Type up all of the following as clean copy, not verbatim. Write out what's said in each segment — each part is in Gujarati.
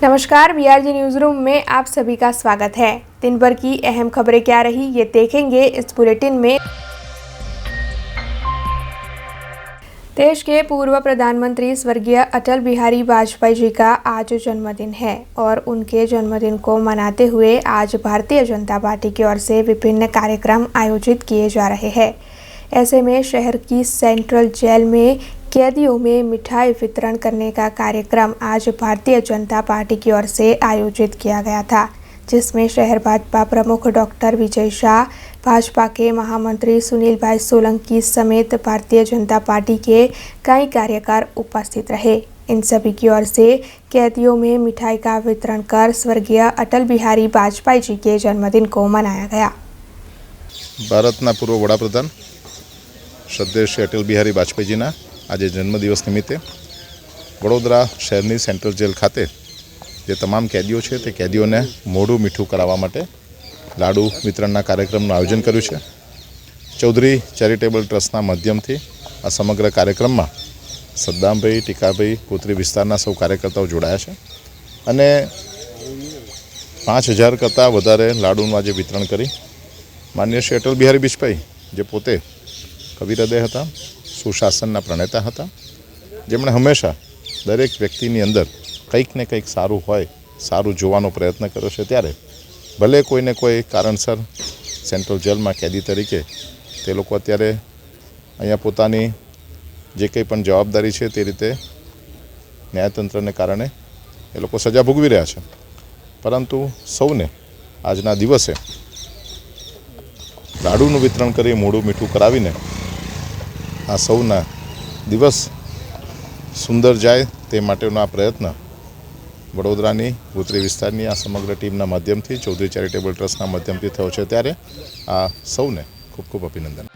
नमस्कार, बीआरजी न्यूज़ रूम में आप सभी का स्वागत है। दिन भर की अहम खबरें क्या रही ये देखेंगे इस बुलेटिन में। देश के पूर्व प्रधानमंत्री स्वर्गीय अटल बिहारी वाजपेयी जी का आज जन्मदिन है और उनके जन्मदिन को मनाते हुए आज भारतीय जनता पार्टी की ओर से विभिन्न कार्यक्रम आयोजित किए जा रहे हैं। ऐसे में शहर की सेंट्रल जेल में कैदियों में मिठाई वितरण करने का कार्यक्रम आज भारतीय जनता पार्टी की ओर से आयोजित किया गया था, जिसमें शहर भाजपा प्रमुख डॉक्टर विजय शाह, भाजपा के महामंत्री सुनील भाई सोलंकी समेत भारतीय जनता पार्टी के कई कार्यकर उपस्थित रहे। इन सभी की ओर से कैदियों में मिठाई का वितरण कर स्वर्गीय अटल बिहारी वाजपेयी जी के जन्मदिन को मनाया गया। भारतना पूर्व वडाप्रधान श्रद्धेय श्री अटल बिहारी वाजपेयीजीना आज जन्मदिवस निमित्ते वडोदरा शहरनी सेंट्रल जेल खाते जे तमाम कैदीओ छे ते कैदीओने मोढुं मीठुं करावा माटे लाडू वितरणना कार्यक्रमनुं आयोजन कर्युं छे। चौधरी चेरिटेबल ट्रस्टना माध्यमथी आ समग्र कार्यक्रममां सद्दामभाई, टीकाभाई, कोतरी विस्ताરના સૌ કાર્યકર્તાઓ જોડાયા છે અને 5000 કરતાં વધારે લાડુનું આજે વિતરણ કરી માનનીય શ્રી અટલ બિહારી વાજપેયી જે પોતે કવિ હૃદય હતા, સુશાસનના પ્રણેતા હતા, જેમણે હંમેશા દરેક વ્યક્તિની અંદર કંઈક ને કંઈક સારું હોય, સારું જોવાનો પ્રયત્ન કર્યો છે। ત્યારે ભલે કોઈને કોઈ કારણસર સેન્ટ્રલ જેલમાં કેદી તરીકે તે લોકો અત્યારે અહીંયા પોતાની જે કંઈ પણ જવાબદારી છે તે રીતે ન્યાયતંત્રને કારણે એ લોકો સજા ભોગવી રહ્યા છે, પરંતુ સૌને આજના દિવસે લાડુનું વિતરણ કરી મોઢું મીઠું કરાવીને આ સૌના દિવસ સુંદર જાય તે માટેનો આ પ્રયત્ન વડોદરાની ઉત્તરી વિસ્તારની આ સમગ્ર ટીમના માધ્યમથી ચૌધરી ચેરિટેબલ ટ્રસ્ટના માધ્યમથી થયો છે। ત્યારે આ સૌને ખૂબ ખૂબ અભિનંદન।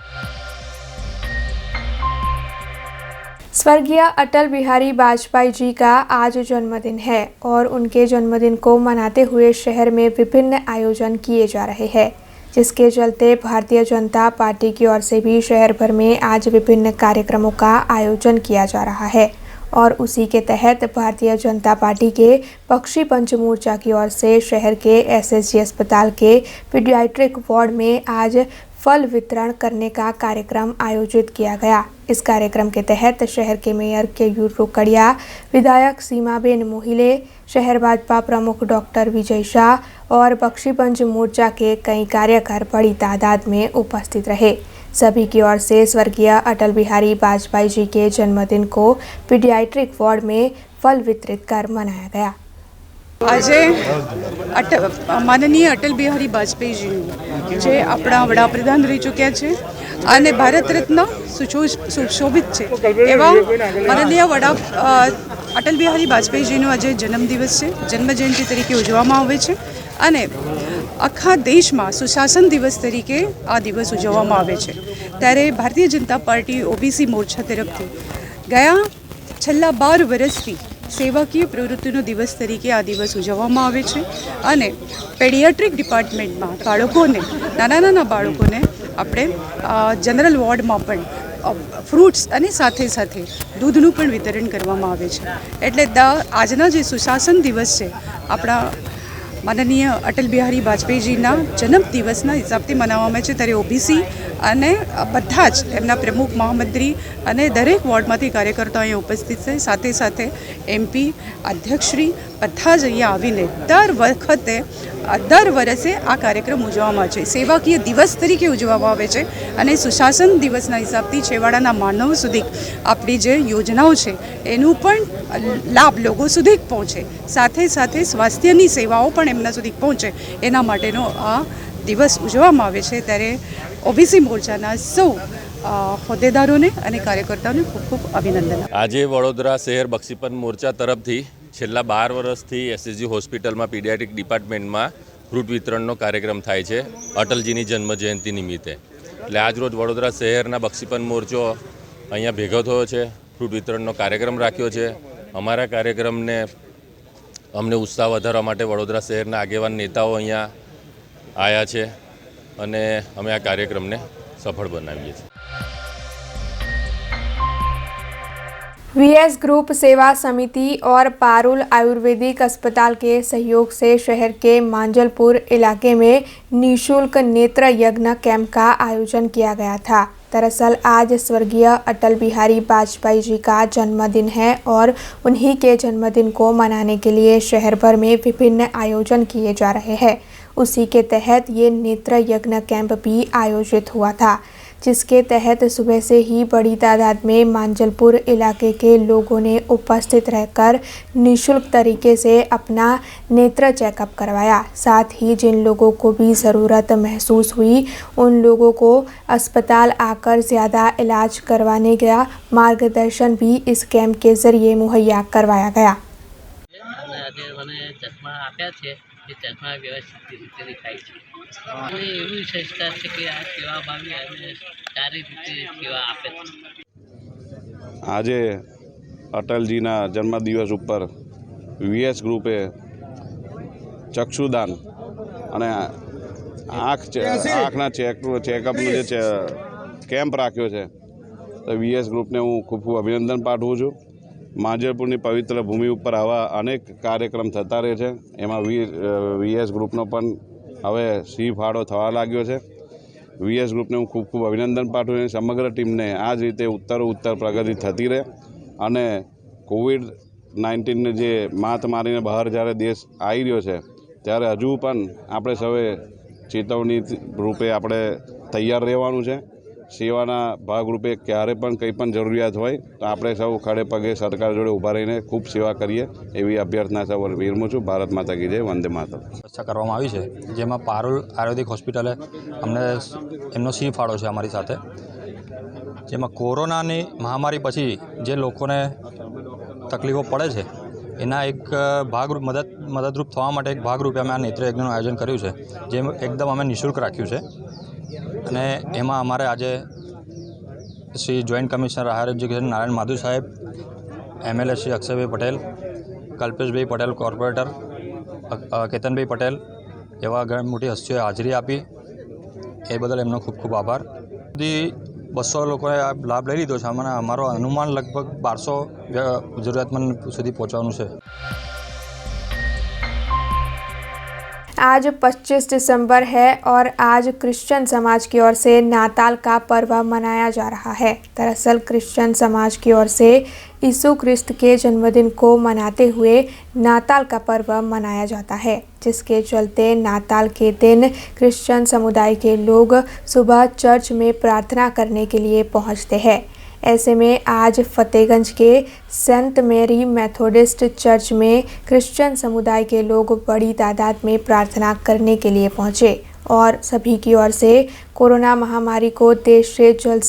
स्वर्गीय अटल बिहारी वाजपेयी जी का आज जन्मदिन है और उनके जन्मदिन को मनाते हुए शहर में विभिन्न आयोजन किए जा रहे हैं, जिसके चलते भारतीय जनता पार्टी की ओर से भी शहर भर में आज विभिन्न कार्यक्रमों का आयोजन किया जा रहा है। और उसी के तहत भारतीय जनता पार्टी के पक्षी पंच मोर्चा की ओर से शहर के एसएसजी अस्पताल के पीडियाट्रिक वार्ड में आज फल वितरण करने का कार्यक्रम आयोजित किया गया। इस कार्यक्रम के तहत शहर के मेयर केयूर रोकड़िया, विधायक सीमाबेन मोहिले, शहर भाजपा प्रमुख डॉक्टर विजय शाह और पक्षी पंच मोर्चा के कई कार्यकर बड़ी तादाद में उपस्थित रहे। सभी की ओर से स्वर्गीय अटल बिहारी वाजपेयी जी के जन्मदिन को पीडियाट्रिक वार्ड में फल वितरित कर मनाया गया। આજે માનનીય અટલ બિહારી વાજપેયીજી જે આપણા વડાપ્રધાન રહી ચૂક્યા છે અને ભારત રત્ન સુશોભિત છે એવા માનનીય અટલ બિહારી વાજપેયીજીનો આજે જન્મદિવસ છે, જન્મજયંતિ તરીકે ઉજવવામાં આવે છે અને આખા દેશમાં સુશાસન દિવસ તરીકે આ દિવસ ઉજવવામાં આવે છે। ત્યારે ભારતીય જનતા પાર્ટી ઓબીસી મોરચા તરફથી ગયા છેલ્લા 12 વર્ષથી સેવાકીય પ્રવૃત્તિનો દિવસ તરીકે આ દિવસ ઉજવવામાં આવે છે અને પેડિયાટ્રિક ડિપાર્ટમેન્ટમાં બાળકોને નાના બાળકોને આપણે જનરલ વોર્ડમાં પણ ફ્રૂટ્સ અને સાથે સાથે દૂધનું પણ વિતરણ કરવામાં આવે છે। એટલે આજના જે સુશાસન દિવસ છે આપણા માનનીય અટલ બિહારી વાજપેયીજીના જન્મદિવસના હિસાબથી મનાવવામાં આવે છે। ત્યારે ઓબીસી અને બધા જ એમના પ્રમુખ મહામંત્રી અને દરેક વોર્ડમાંથી કાર્યકર્તાઓ અહીંયા ઉપસ્થિત છે, સાથે સાથે એમપી અધ્યક્ષશ્રી બધા જ અહીંયા આવીને દર વર્ષે આ કાર્યક્રમ ઉજવવામાં આવે છે, સેવાકીય દિવસ તરીકે ઉજવવામાં આવે છે અને સુશાસન દિવસના હિસાબથી છેવાડાના માનવ સુધી આપણી જે યોજનાઓ છે એનું પણ લાભ લોકો સુધી પહોંચે, સાથે સાથે સ્વાસ્થ્યની સેવાઓ પણ એમના સુધી પહોંચે એના માટેનો આ દિવસ ઉજવવામાં આવે છે। ત્યારે ઓબીસી મોરચાના સૌ હોદ્દેદારોને અને કાર્યકર્તાઓને ખૂબ ખૂબ અભિનંદન। આજે વડોદરા શહેર બક્ષીપંચ મોરચા તરફથી છેલ્લા 12 વર્ષથી એસએસજી હોસ્પિટલમાં પીડિયાટ્રિક ડિપાર્ટમેન્ટમાં ફ્રૂટ વિતરણનો કાર્યક્રમ થાય છે અટલજીની જન્મજયંતિ નિમિત્તે। એટલે આજરોજ વડોદરા શહેરના બક્ષીપંચ મોરચો અહીંયા ભેગો થયો છે, ફ્રૂટ વિતરણનો કાર્યક્રમ રાખ્યો છે। અમારા કાર્યક્રમને અમને ઉત્સાહ વધારવા માટે વડોદરા શહેરના આગેવાન નેતાઓ અહીંયા આવ્યા છે અને અમે આ કાર્યક્રમને સફળ બનાવીએ છીએ। वीएस ग्रुप सेवा समिति और पारुल आयुर्वेदिक अस्पताल के सहयोग से शहर के मांजलपुर इलाके में निःशुल्क नेत्र यज्ञ कैंप का आयोजन किया गया था। दरअसल आज स्वर्गीय अटल बिहारी वाजपेयी जी का जन्मदिन है और उन्हीं के जन्मदिन को मनाने के लिए शहर भर में विभिन्न आयोजन किए जा रहे हैं। उसी के तहत ये नेत्र यज्ञ कैंप भी आयोजित हुआ था, जिसके तहत सुबह से ही बड़ी तादाद में मांजलपुर इलाके के लोगों ने उपस्थित रहकर निःशुल्क तरीके से अपना नेत्र चेकअप करवाया। साथ ही जिन लोगों को भी ज़रूरत महसूस हुई उन लोगों को अस्पताल आकर ज़्यादा इलाज करवाने का मार्गदर्शन भी इस कैंप के ज़रिए मुहैया करवाया गया। चश्मा आप्या छे એ ચશ્મા વ્યવસ્થિત રીતે દેખાય છે અને એવી સંસ્થા છે કે આ સેવા ભાવી અને સારી રીતે સેવા આપે છે। આજે અટલજીના જન્મદિવસ ઉપર વીએસ ગ્રુપે ચક્ષુદાન અને આંખના ચેકઅપનો જે કેમ્પ રાખ્યો છે તો વીએસ ગ્રુપને હું ખૂબ ખૂબ અભિનંદન પાઠવું છું। માંજલપુરની પવિત્ર ભૂમિ ઉપર આવા અનેક કાર્યક્રમ થતા રહે છે। એમાં વીએસ ગ્રુપનો પણ હવે સિંહ ફાળો થવા લાગ્યો છે। વીએસ ગ્રુપને હું ખૂબ ખૂબ અભિનંદન પાઠવું છું। સમગ્ર ટીમને આ જ રીતે ઉત્તર પ્રગતિ થતી રહે અને કોવિડ-19 જે માત મારીને બહાર જ્યારે દેશ આવી રહ્યો છે ત્યારે હજુ પણ આપણે સૌએ ચેતવણી રૂપે આપણે તૈયાર રહેવાનું છે। સેવાના ભાગરૂપે ક્યારે પણ કંઈ પણ જરૂરિયાત હોય તો આપણે સૌ ખડે પગે સરકાર જોડે ઊભા રહીને ખૂબ સેવા કરીએ એવી અભ્યર્થના સૌ વિરમું છું। ભારત માતા કી જય, વંદે માતરમ। વ્યવસ્થા કરવામાં આવી છે, જેમાં પારુલ આયુર્વેદિક હોસ્પિટલે અમને એમનો સિંહ ફાળો છે અમારી સાથે, જેમાં કોરોનાની મહામારી પછી જે લોકોને તકલીફો પડે છે એના એક ભાગરૂપ મદદરૂપ થવા માટે એક ભાગરૂપે અમે આ નેત્ર યજ્ઞનું આયોજન કર્યું છે, જે એકદમ અમે નિઃશુલ્ક રાખ્યું છે। અને એમાં અમારે આજે Shri joint commissioner higher education Narayan Madhu સાહેબ, એમએલએ શ્રી અક્ષયભાઈ પટેલ, કલ્પેશભાઈ પટેલ કોર્પોરેટર, કેતનભાઈ પટેલ એવા ઘણી મોટી હસ્તીઓએ હાજરી આપી, એ બદલ એમનો ખૂબ ખૂબ આભાર। સુધી 200 લોકોએ આ લાભ લઈ લીધો છે અને અમારો અનુમાન લગભગ 1200 જરૂરિયાતમંદ સુધી પહોંચવાનું છે। आज 25 दिसंबर है और आज क्रिश्चियन समाज की ओर से नाताल का पर्व मनाया जा रहा है। दरअसल क्रिश्चियन समाज की ओर से यीशु ख्रिस्त के जन्मदिन को मनाते हुए नाताल का पर्व मनाया जाता है, जिसके चलते नाताल के दिन क्रिश्चियन समुदाय के लोग सुबह चर्च में प्रार्थना करने के लिए पहुंचते हैं। ऐसे में आज फतेहगंज के सेंट मैरी मेथोडिस्ट चर्च में क्रिश्चियन समुदाय के लोग बड़ी तादाद में प्रार्थना करने के लिए पहुंचे और सभी की ओर से कोरोना महामारी को देश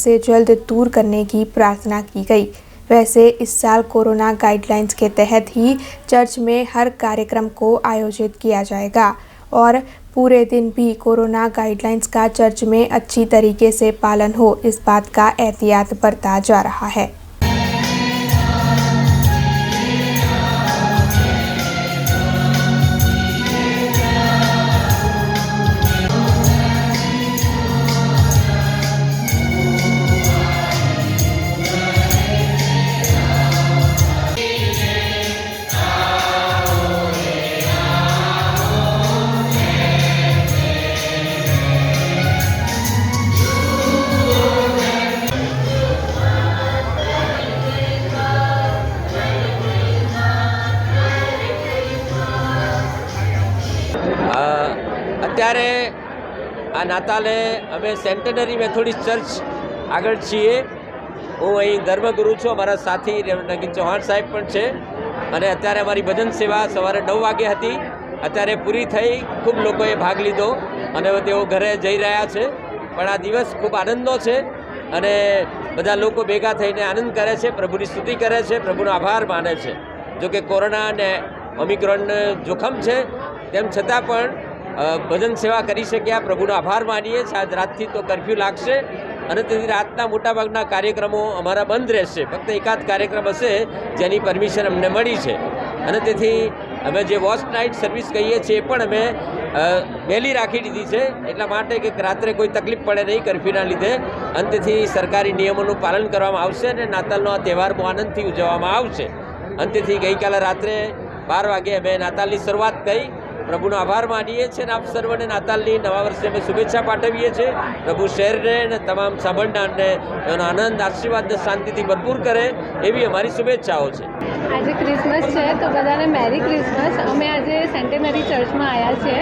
से जल्द दूर करने की प्रार्थना की गई। वैसे इस साल कोरोना गाइडलाइंस के तहत ही चर्च में हर कार्यक्रम को आयोजित किया जाएगा और पूरे दिन भी कोरोना गाइडलाइंस का चर्च में अच्छी तरीके से पालन हो, इस बात का एहतियात बरता जा रहा है। અત્યારે આ નાતાલે અમે સેન્ટેનરી મેથોડિસ્ટ ચર્ચ આગળ છીએ। હું અહીં ધર્મગુરુ છું, અમારા સાથી નગીન ચૌહાણ સાહેબ પણ છે અને અત્યારે અમારી ભજન સેવા સવારે 9 વાગે હતી, અત્યારે પૂરી થઈ। ખૂબ લોકોએ ભાગ લીધો અને તેઓ ઘરે જઈ રહ્યા છે, પણ આ દિવસ ખૂબ આનંદનો છે અને બધા લોકો ભેગા થઈને આનંદ કરે છે, પ્રભુની સ્તુતિ કરે છે, પ્રભુનો આભાર માને છે। જોકે કોરોના અને ઓમિક્રોન જોખમ છે, તેમ છતાં પણ ભજન સેવા કરી શક્યા, પ્રભુનો આભાર માનીએ છીએ। આજ રાતથી તો કર્ફ્યુ લાગશે અને તેથી રાતના મોટાભાગના કાર્યક્રમો અમારા બંધ રહેશે, ફક્ત એકાદ કાર્યક્રમ હશે જેની પરમિશન અમને મળી છે અને તેથી અમે જે વોચ નાઇટ સર્વિસ કહીએ છીએ એ પણ અમે વહેલી રાખી દીધી છે એટલા માટે કે રાત્રે કોઈ તકલીફ પડે નહીં કર્ફ્યુના લીધે. અંતથી સરકારી નિયમોનું પાલન કરવામાં આવશે અને નાતાલનો આ તહેવાર બહુ આનંદથી ઉજવવામાં આવશે. અંતથી ગઈકાલે રાત્રે 12 વાગે અમે નાતાલની શરૂઆત કરી. પ્રભુનો આભાર માનીએ છીએ અને આપ સર્વને નાતાલની નવા વર્ષે અમે શુભેચ્છા પાઠવીએ છીએ. પ્રભુ શહેરને અને તમામ સાંભળનારને એનો આનંદ, આશીર્વાદ અને શાંતિથી ભરપૂર કરે એવી અમારી શુભેચ્છાઓ છે. આજે ક્રિસમસ છે તો બધાને મેરી ક્રિસમસ. અમે આજે સેન્ટેનરી ચર્ચમાં આવ્યા છીએ.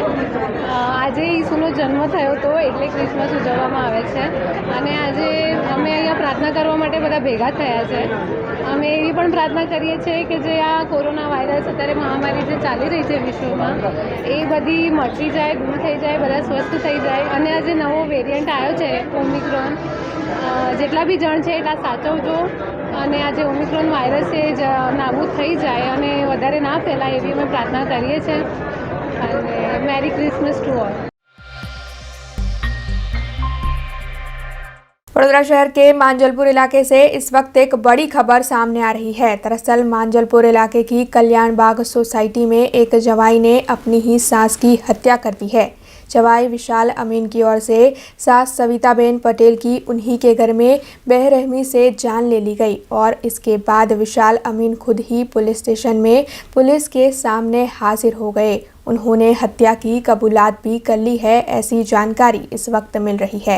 આજે ઈસુનો જન્મ થયો હતો એટલે ક્રિસમસ ઉજવવામાં આવે છે. અને આજે અમે અહીંયા પ્રાર્થના કરવા માટે બધા ભેગા થયા છે. અમે એવી પણ પ્રાર્થના કરીએ છીએ કે જે આ કોરોના વાયરસ અત્યારે મહામારી જે ચાલી રહી છે વિશ્વમાં એ બધી મટી જાય, દૂર થઈ જાય, બધા સ્વસ્થ થઈ જાય. અને આ જે નવો વેરિયન્ટ આવ્યો છે ઓમિક્રોન, જેટલા બી જણ છે એટલા સાચવજો અને આ જે ઓમિક્રોન વાયરસ છે એ નાબૂદ થઈ જાય અને વધારે ના ફેલાય એવી અમે પ્રાર્થના કરીએ છીએ. અને મેરી क्रिसमस टू ऑल. वडोदरा शहर के मांजलपुर इलाके से इस वक्त एक बड़ी खबर सामने आ रही है। दरअसल मांजलपुर इलाके की कल्याण बाग सोसाइटी में एक जवाई ने अपनी ही सास की हत्या कर दी है। जवाई विशाल अमीन की ओर से सास सविताबेन पटेल की उन्हीं के घर में बेरहमी से जान ले ली गई और इसके बाद विशाल अमीन खुद ही पुलिस स्टेशन में पुलिस के सामने हाजिर हो गए। उन्होंने हत्या की कबूलात भी कर ली है, ऐसी जानकारी इस वक्त मिल रही है।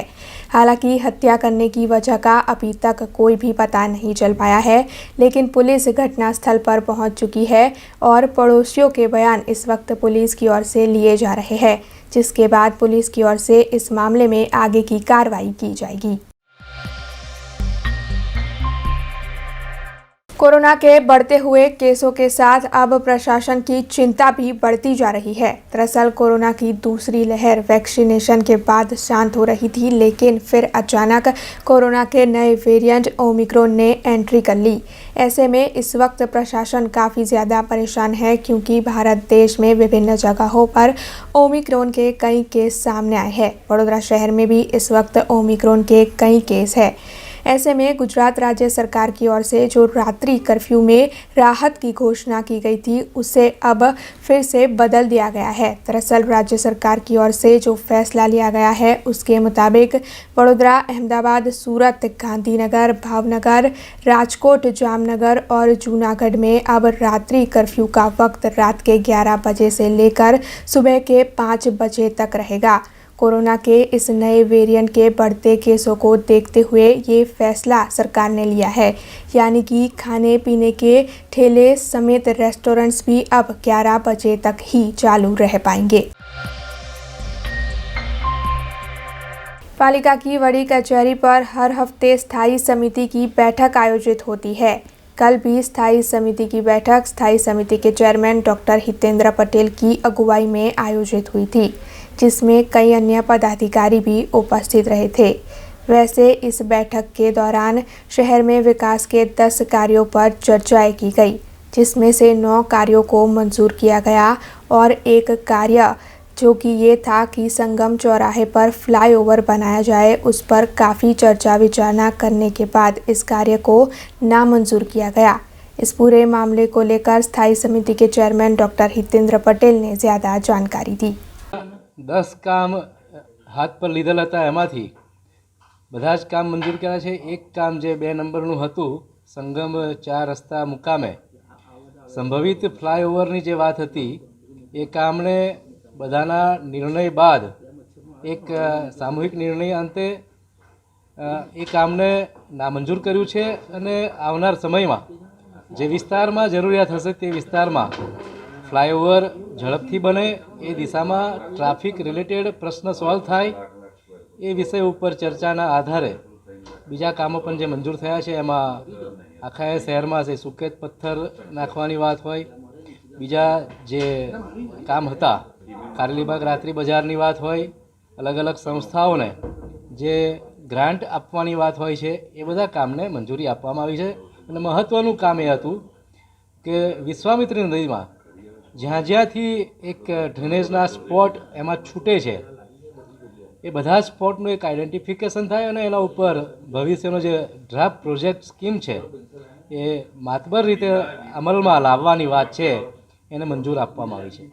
हालांकि हत्या करने की वजह का अभी तक कोई भी पता नहीं चल पाया है, लेकिन पुलिस घटनास्थल पर पहुंच चुकी है और पड़ोसियों के बयान इस वक्त पुलिस की ओर से लिए जा रहे हैं, जिसके बाद पुलिस की ओर से इस मामले में आगे की कार्रवाई की जाएगी। कोरोना के बढ़ते हुए केसों के साथ अब प्रशासन की चिंता भी बढ़ती जा रही है। दरअसल कोरोना की दूसरी लहर वैक्सीनेशन के बाद शांत हो रही थी, लेकिन फिर अचानक कोरोना के नए वेरिएंट ओमिक्रॉन ने एंट्री कर ली। ऐसे में इस वक्त प्रशासन काफ़ी ज़्यादा परेशान है, क्योंकि भारत देश में विभिन्न जगहों पर ओमिक्रॉन के कई केस सामने आए हैं। वडोदरा शहर में भी इस वक्त ओमिक्रॉन के कई केस हैं। ऐसे में गुजरात राज्य सरकार की ओर से जो रात्रि कर्फ्यू में राहत की घोषणा की गई थी, उसे अब फिर से बदल दिया गया है। दरअसल राज्य सरकार की ओर से जो फैसला लिया गया है, उसके मुताबिक वडोदरा, अहमदाबाद, सूरत, गांधीनगर, भावनगर, राजकोट, जामनगर और जूनागढ़ में अब रात्रि कर्फ्यू का वक्त रात के 11 बजे से लेकर सुबह के 5 बजे तक रहेगा। कोरोना के इस नए वेरिएंट के बढ़ते केसों को देखते हुए ये फैसला सरकार ने लिया है, यानी कि खाने पीने के ठेले समेत रेस्टोरेंट्स भी अब 11 बजे तक ही चालू रह पाएंगे। पालिका की बड़ी कचहरी पर हर हफ्ते स्थायी समिति की बैठक आयोजित होती है। कल भी स्थायी समिति की बैठक स्थायी समिति के चेयरमैन डॉक्टर हितेंद्र पटेल की अगुवाई में आयोजित हुई थी, जिसमें कई अन्य पदाधिकारी भी उपस्थित रहे थे। वैसे इस बैठक के दौरान शहर में विकास के 10 कार्यों पर चर्चाएं की गई, जिसमें से 9 कार्यों को मंजूर किया गया और एक कार्य जो कि ये था कि संगम चौराहे पर फ्लाईओवर बनाया जाए, उस पर काफ़ी चर्चा विचारणा करने के बाद इस कार्य को नामंजूर किया गया। इस पूरे मामले को लेकर स्थायी समिति के चेयरमैन डॉक्टर हितेंद्र पटेल ने ज़्यादा जानकारी दी। 10 કામ હાથ પર લીધેલ હતા, એમાંથી બધા જ કામ મંજૂર કર્યા છે. એક કામ જે 2 નંબરનું હતું, સંગમ 4 રસ્તા મુકામે સંભવિત ફ્લાયઓવરની જે વાત હતી, એ કામને બધાના નિર્ણય બાદ એક સામૂહિક નિર્ણય અંતે એ કામને નામંજૂર કર્યું છે અને આવનાર સમયમાં જે વિસ્તારમાં જરૂરિયાત હશે તે વિસ્તારમાં ફ્લાયઓવર ઝડપથી બને, એ દિશામાં ટ્રાફિક રિલેટેડ પ્રશ્ન સોલ્વ થાય, એ વિષય ઉપર ચર્ચાના આધારે બીજા કામો પણ જે મંજૂર થયા છે, એમાં આખા શહેરમાં જે સુકેત પથ્થર નાખવાની વાત હોય, બીજા જે કામ હતા કારેલીબાગ રાત્રિ બજારની વાત હોય, અલગ અલગ સંસ્થાઓને જે ગ્રાન્ટ આપવાની વાત હોય છે, એ બધા કામને મંજૂરી આપવામાં આવી છે. અને મહત્ત્વનું કામ એ હતું કે વિશ્વામિત્રી નદીમાં જ્યાં જ્યાંથી એક ડ્રેનેજના સ્પોટ એમાં છૂટે છે, એ બધા સ્પોટનું એક આઈડેન્ટિફિકેશન થાય અને એના ઉપર ભવિષ્યનો જે ડ્રાફ્ટ પ્રોજેક્ટ સ્કીમ છે એ માતબર રીતે અમલમાં લાવવાની વાત છે, એને મંજૂર આપવામાં આવી છે.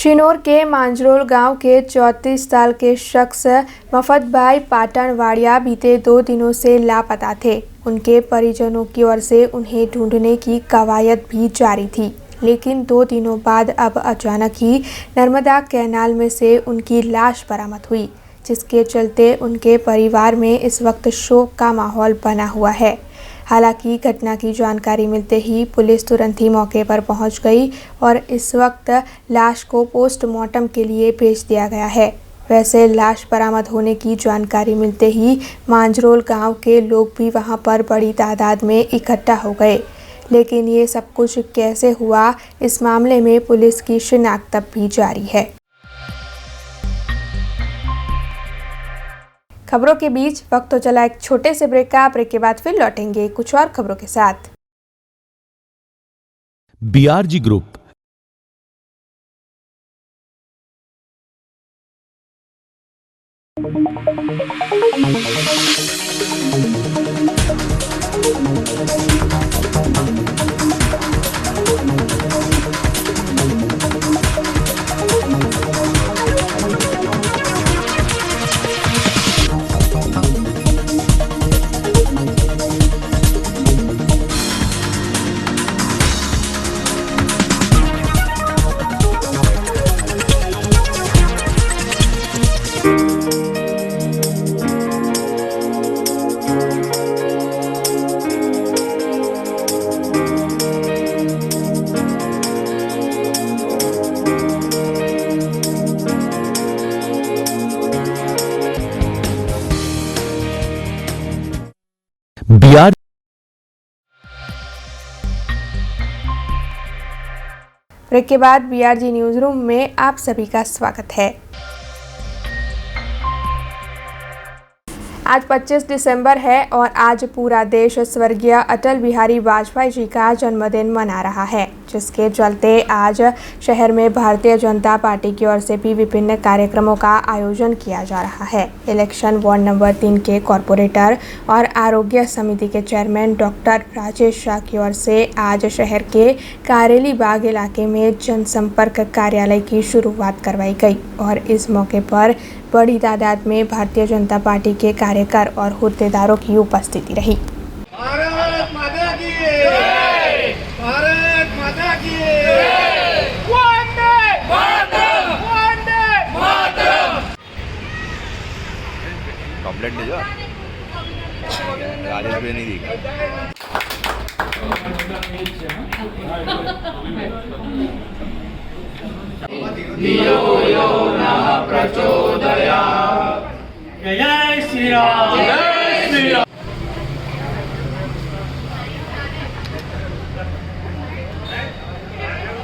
शिनोर के मांजरोल गांव के 34 साल के शख्स मफतभाई पाटणवाड़िया बीते 2 दिनों से लापता थे। उनके परिजनों की ओर से उन्हें ढूंढने की कवायद भी जारी थी, लेकिन 2 दिनों बाद अब अचानक ही नर्मदा कैनाल में से उनकी लाश बरामद हुई, जिसके चलते उनके परिवार में इस वक्त शोक का माहौल बना हुआ है। हालांकि घटना की जानकारी मिलते ही पुलिस तुरंत ही मौके पर पहुंच गई और इस वक्त लाश को पोस्टमार्टम के लिए भेज दिया गया है। वैसे लाश बरामद होने की जानकारी मिलते ही मांजरोल गांव के लोग भी वहां पर बड़ी तादाद में इकट्ठा हो गए, लेकिन ये सब कुछ कैसे हुआ, इस मामले में पुलिस की शिनाख्त भी जारी है। खबरों के बीच वक्त तो चला एक छोटे से ब्रेक का। ब्रेक के बाद फिर लौटेंगे कुछ और खबरों के साथ। BRG ग्रुप ब्रेक के बाद BRG न्यूज रूम में आप सभी का स्वागत है। आज 25 दिसंबर है और आज पूरा देश स्वर्गीय अटल बिहारी वाजपेयी जी का जन्मदिन मना रहा है, जिसके चलते आज शहर में भारतीय जनता पार्टी की ओर से भी विभिन्न कार्यक्रमों का आयोजन किया जा रहा है। इलेक्शन वार्ड नंबर 3 के कॉरपोरेटर और आरोग्य समिति के चेयरमैन डॉक्टर राजेश शाह की ओर से आज शहर के कारेली बाग इलाके में जनसंपर्क कार्यालय की शुरुआत करवाई गई और इस मौके पर बड़ी तादाद में भारतीय जनता पार्टी के कार्यकर और होद्देदारों की उपस्थिति रही। भारत माता की जय, भारत माता की जय, वंदे मातरम, वंदे मातरम। कंप्लेंट दे जो राजेश भाई नहीं दिखा। धियो यो नः प्रचोदयात्। जय श्री राम, जय श्री राम।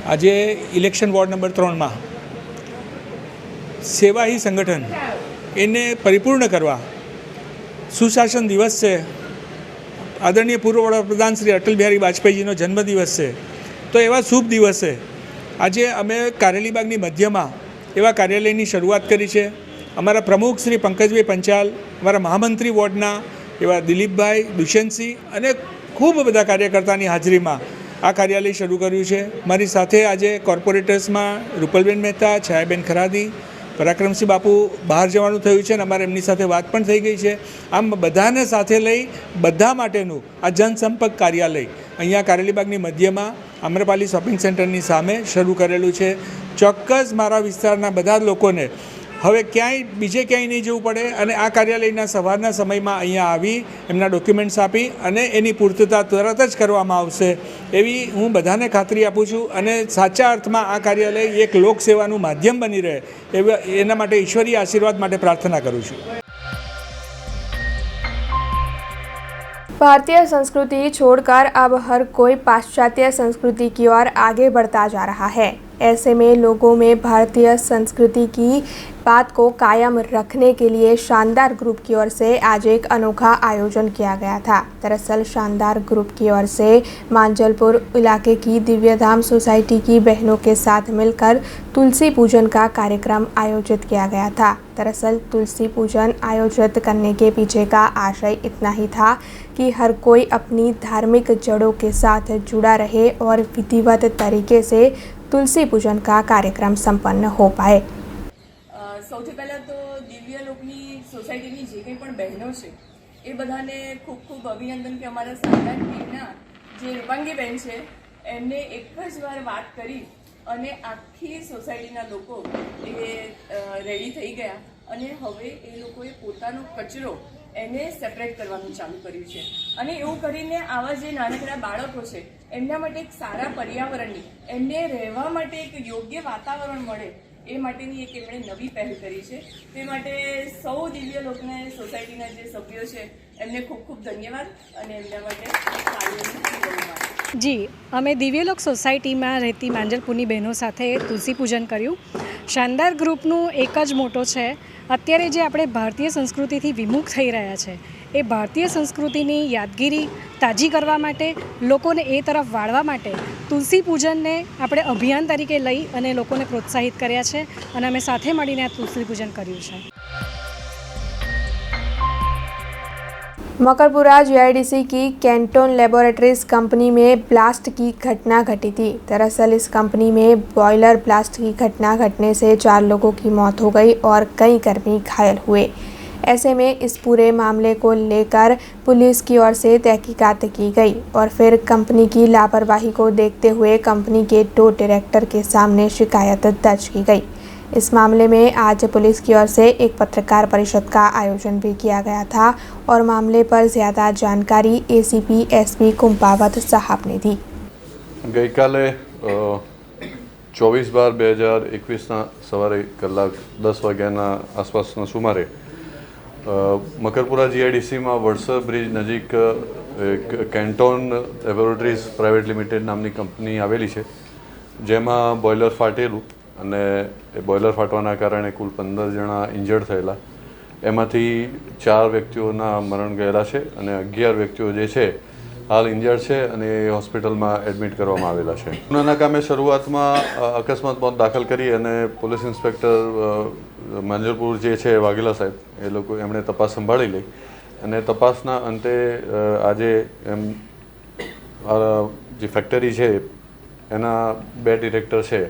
આજે ઇલેક્શન વોર્ડ નંબર 3માં સેવા ही સંગઠન એને પરિપૂર્ણ કરવા સુશાસન દિવસ છે। આદરણીય પૂર્વ વડાપ્રધાન શ્રી અટલ બિહારી વાજપેયીજીનો જન્મદિવસ છે, તો એવા શુભ દિવસે આજે અમે કારેલીબાગની મધ્યમાં એવા કાર્યાલયની શરૂઆત કરી છે। અમારા પ્રમુખ શ્રી પંકજભાઈ પંચાલ, અમારા મહામંત્રી વોર્ડના એવા દિલીપભાઈ, દુષ્યંતસિંહ અને ખૂબ બધા કાર્યકર્તાની હાજરીમાં આ કાર્યાલય શરૂ કર્યું છે। મારી સાથે આજે કોર્પોરેટર્સમાં રૂપલબેન મહેતા, છાયાબેન ખરાદી, પરાક્રમસિંહ બાપુ બહાર જવાનું થયું છે અને અમારે એમની સાથે વાત પણ થઈ ગઈ છે। આમ બધાને સાથે લઈ બધા માટેનું આ જનસંપર્ક કાર્યાલય અહીંયા કારેલીબાગની મધ્યમાં આમ્રપાલી શોપિંગ સેન્ટરની સામે શરૂ કરેલું છે। ચોક્કસ મારા વિસ્તારના બધા લોકોને હવે ક્યાંય બીજે ક્યાંય નહીં જવું પડે અને આ કાર્યાલયના સવારના સમયમાં અહીંયા આવી એમના ડોક્યુમેન્ટ્સ આપી અને એની પૂર્તતા તરત જ કરવામાં આવશે એવી હું બધાને ખાતરી આપું છું અને સાચા અર્થમાં આ કાર્યાલય એક લોકસેવાનું માધ્યમ બની રહે એના માટે ઈશ્વરીય આશીર્વાદ માટે प्रार्थना करूँ છું। भारतीय संस्कृति छोड़कर अब हर कोई पाश्चात्य संस्कृति की ओर आगे बढ़ता जा रहा है। ऐसे में लोगों में भारतीय संस्कृति की बात को कायम रखने के लिए शानदार ग्रुप की ओर से आज एक अनोखा आयोजन किया गया था। दरअसल शानदार ग्रुप की ओर से मांजलपुर इलाके की दिव्यधाम सोसाइटी की बहनों के साथ मिलकर तुलसी पूजन का कार्यक्रम आयोजित किया गया था। दरअसल तुलसी पूजन आयोजित करने के पीछे का आशय इतना ही था कि हर कोई अपनी धार्मिक जड़ों के साथ जुड़ा रहे और विधिवत तरीके से तुलसी पूजन का कार्यक्रम संपन्न हो पाए। સૌથી પહેલાં તો દિવ્યલોકની સોસાયટીની જે કંઈ પણ બહેનો છે એ બધાને ખૂબ ખૂબ અભિનંદન કે અમારા સાંધાન પીરના જે રૂપાંગીબેન છે એમને એક જ વાર વાત કરી અને આખી સોસાયટીના લોકો એ રેડી થઈ ગયા અને હવે એ લોકોએ પોતાનો કચરો એને સેપરેટ કરવાનું ચાલુ કર્યું છે અને એવું કરીને આવા જે નાનકડા બાળકો છે એમના માટે એક સારા પર્યાવરણની એમને રહેવા માટે એક યોગ્ય વાતાવરણ મળે એ માટેની એક એમણે નવી પહેલ કરી છે। તે માટે સૌ દિવ્યલોકને સોસાયટીના જે સભ્યો છે એમને ખૂબ ખૂબ ધન્યવાદ અને એમના માટે કાર્યની જી અમે દિવ્યલોક સોસાયટીમાં રહેતી માંજલપુરની બહેનો સાથે તુલસી પૂજન કર્યું। શાનદાર ગ્રુપનું એક જ મોટો છે, અત્યારે જે આપણે ભારતીય સંસ્કૃતિથી વિમુખ થઈ રહ્યા છે એ ભારતીય સંસ્કૃતિની યાદગીરી તાજી કરવા માટે, લોકોને એ તરફ વાળવા માટે તુલસી પૂજનને આપણે અભિયાન તરીકે લઈ અને લોકોને પ્રોત્સાહિત કર્યા છે અને અમે સાથે મળીને આ તુલસી પૂજન કર્યું છે। मकरपुरा जीआईडीसी की कैंटोन लैबोरेटरीज कंपनी में ब्लास्ट की घटना घटी थी। दरअसल इस कंपनी में बॉयलर ब्लास्ट की घटना घटने से 4 लोगों की मौत हो गई और कई कर्मी घायल हुए। ऐसे में इस पूरे मामले को लेकर पुलिस की ओर से तहकीकात की गई और फिर कंपनी की लापरवाही को देखते हुए कंपनी के 2 डायरेक्टर के सामने शिकायत दर्ज की गई। इस मामले में आज पुलिस की ओर से एक पत्रकार परिषद का आयोजन भी किया गया था और मामले पर ज़्यादा जानकारी एसीपी एसपी कुंपावत साहब ने दी। गई काले 24/12/21 सवारे कलाक 10 वाग्याना आसपासना सुमारे मकरपुरा जीआईडीसी में वडसर ब्रिज नजीक एक कैंटोन लेबोरेटरीज प्राइवेट लिमिटेड नामनी कंपनी आवेली है, जेमां बॉयलर फाटेलू અને એ બોઇલર ફાટવાના કારણે કુલ 15 જણા ઇન્જર્ડ થયેલા। એમાંથી 4 વ્યક્તિઓના મરણ ગયેલા છે અને 11 વ્યક્તિઓ જે છે હાલ ઇન્જર્ડ છે અને હોસ્પિટલમાં એડમિટ કરવામાં આવેલા છે। ગુનાના કામે શરૂઆતમાં અકસ્માત મોત દાખલ કરી અને પોલીસ ઇન્સ્પેક્ટર માંજલપુર જે છે વાઘેલા સાહેબ એ લોકો એમણે તપાસ સંભાળી લઈ અને તપાસના અંતે આજે એમ જે ફેક્ટરી છે એના 2 ડિરેક્ટર છે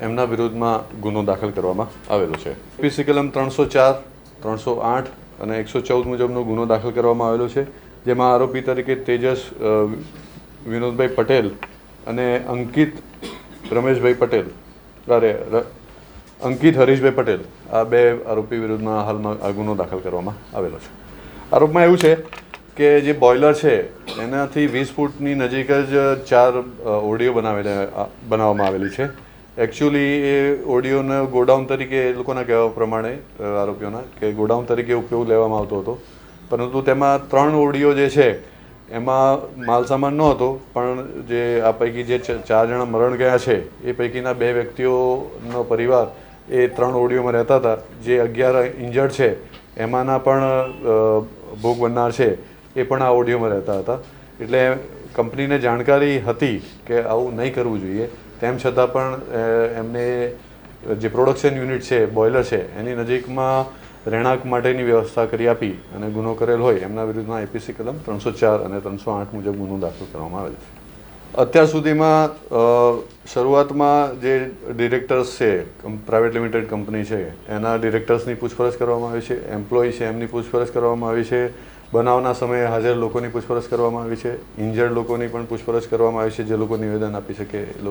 એમના વિરુદ્ધમાં ગુનો દાખલ કરવામાં આવેલો છે। પીસી કલમ 304, 308 અને 114 મુજબનો ગુનો દાખલ કરવામાં આવેલો છે, જેમાં આરોપી તરીકે તેજસ વિનોદભાઈ પટેલ અને અંકિત રમેશભાઈ પટેલ અંકિત હરીશભાઈ પટેલ આ 2 આરોપી વિરુદ્ધમાં હાલમાં આ ગુનો દાખલ કરવામાં આવેલો છે। આરોપમાં એવું છે કે જે બોઇલર છે એનાથી 20 ફૂટની નજીક જ 4 ઓડિયો બનાવવામાં આવેલી છે। एक्चुअली ये ऑडियो ने गोडाउन तरीके लोकोना कहेवा प्रमाणे आरोपीओना के गोडाउन तरीके उपयोग लेवामां आवतो हतो, परंतु तेमां 3 ऑडियो जे छे एमां माल सामान नहोतो, पण जे आ पैकी जे 4 जणा मरण गया छे ए पैकीना 2 व्यक्तिओनो परिवार ए 3 ऑडियोमां रहता हता। जे 11 इंजर्ड छे एमांना पण भोग बननार छे ए पण आ ऑडियोमां रहता हता। एटले कंपनीने जाणकारी हती के आवुं नहीं करवुं जोईए, तेम छतां पण एमने जे प्रोडक्शन यूनिट है बॉयलर है एनी नजीकमां રહેણાંક માટેની વ્યવસ્થા કરી આપી અને ગુનો કરેલ હોય એમના વિરુદ્ધમાં એપીસી કલમ 304 અને 308 મુજબ ગુનો દાખલ કરવામાં આવેલ છે। અત્યાર સુધીમાં શરૂઆતમાં જે ડિરેક્ટર્સ છે પ્રાઇવેટ લિમિટેડ કંપની છે એના ડિરેક્ટર્સની પૂછપરછ કરવામાં આવી છે, એમ્પ્લોય છે એમની પૂછપરછ કરવામાં આવી છે, બનાવના સમયે હાજર લોકોની પૂછપરછ કરવામાં આવી છે, ઇન્જર્ડ લોકોની પણ પૂછપરછ કરવામાં આવી છે, જે લોકો નિવેદન આપી શકે એ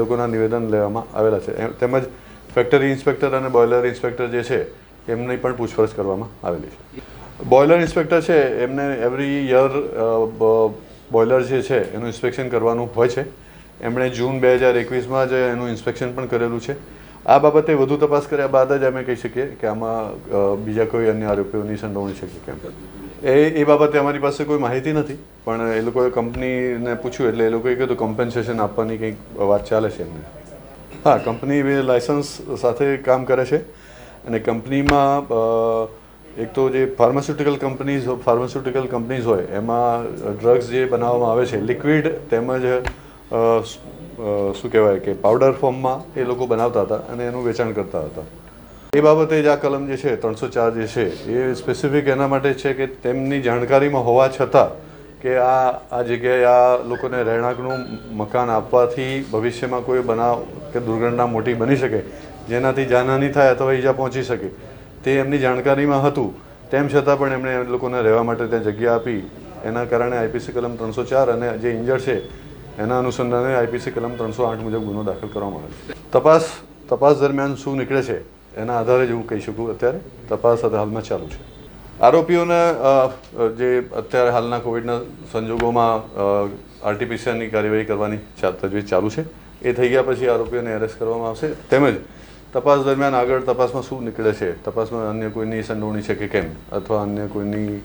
લોકોના નિવેદન લેવામાં આવેલા છે। તેમજ ફેક્ટરી ઇન્સ્પેક્ટર અને બોઇલર ઇન્સ્પેક્ટર જે છે એમની પણ પૂછપરછ કરવામાં આવેલી છે। બોઇલર ઇન્સ્પેક્ટર છે એમને એવરી યર બોઇલર જે છે એનું ઇન્સ્પેક્શન કરવાનું હોય છે। એમણે જૂન 2021માં જ એનું ઇન્સ્પેક્શન પણ કરેલું છે। આ બાબતે વધુ તપાસ કર્યા બાદ જ અમે કહી શકીએ કે આમાં બીજા કોઈ અન્ય આરોપીઓની સંડોવણી છે કે કેમ। એ બાબતે અમારી પાસે કોઈ માહિતી નથી, પણ એ લોકોએ કંપનીને પૂછ્યું એટલે એ લોકોએ કીધું કમ્પન્સેશન આપવાની કંઈક વાત ચાલે છે એમને। હા, કંપની લાયસન્સ સાથે કામ કરે છે અને કંપનીમાં એક તો જે ફાર્માસ્યુટિકલ કંપનીઝ હોય એમાં ડ્રગ્સ જે બનાવવામાં આવે છે લિક્વિડ તેમજ શું કહેવાય કે પાવડર ફોર્મમાં એ લોકો બનાવતા હતા અને એનું વેચાણ કરતા હતા। એ બાબતે જ આ કલમ જે છે 304 જે છે એ સ્પેસિફિક એના માટે છે કે તેમની જાણકારીમાં હોવા છતાં કે કે આ જગ્યાએ આ લોકોને રહેણાંકનું મકાન આપવાથી ભવિષ્યમાં કોઈ બનાવ કે દુર્ઘટના મોટી બની શકે, જેનાથી જાનહાનિ થાય અથવા ઈજા પહોંચી શકે, તે એમની જાણકારીમાં હતું. તેમ છતાં પણ એમણે એ લોકોને રહેવા માટે ત્યાં જગ્યા આપી. એના કારણે આઈપીસી કલમ 304 અને જે ઇન્જર્ડ છે એના અનુસંધાને આઈપીસી કલમ 308 મુજબ ગુનો દાખલ કરવામાં આવ્યો છે. તપાસ દરમિયાન શું નીકળે છે એના આધારે જ હું કહી શકું. અત્યારે તપાસ હાલમાં ચાલુ છે. આરોપીઓને જે અત્યારે હાલના કોવિડના સંજોગોમાં આરટીપીસીઆરની કાર્યવાહી કરવાની તજવીજ ચાલુ છે. એ થઈ ગયા પછી આરોપીઓને એરેસ્ટ કરવામાં આવશે. તેમજ તપાસ દરમિયાન આગળ તપાસમાં શું નીકળે છે, તપાસમાં અન્ય કોઈની સંડોવણી છે કે કેમ, અથવા અન્ય કોઈની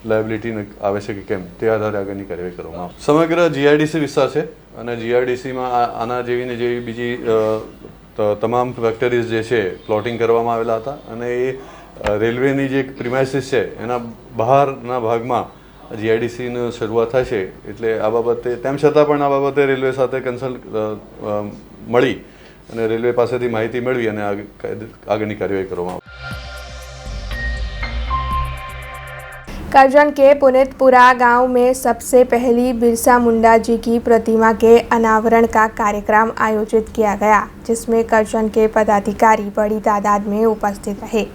લાયબિલિટી આવે છે કે કેમ, તે આધારે આગળની કાર્યવાહી કરવામાં આવશે. સમગ્ર જીઆઈડીસી વિસ્તાર છે અને જીઆઈડીસીમાં આના જેવી ને જેવી બીજી તમામ ફેક્ટરીઝ જે છે પ્લોટિંગ કરવામાં આવેલા હતા અને એ રેલવેની જે પ્રિમાઇસીસ છે એના બહારના ભાગમાં જીઆઈડીસીની શરૂઆત થાય છે. એટલે આ બાબતે તેમ છતાં પણ આ બાબતે રેલવે સાથે કન્સલ્ટ મળી અને રેલવે પાસેથી માહિતી મેળવી અને આગળની કાર્યવાહી કરવામાં આવી. करजन के पुनितपुरा गांव में सबसे पहली बिरसा मुंडा जी की प्रतिमा के अनावरण का कार्यक्रम आयोजित किया गया, जिसमें करजन के पदाधिकारी बड़ी तादाद में उपस्थित रहे।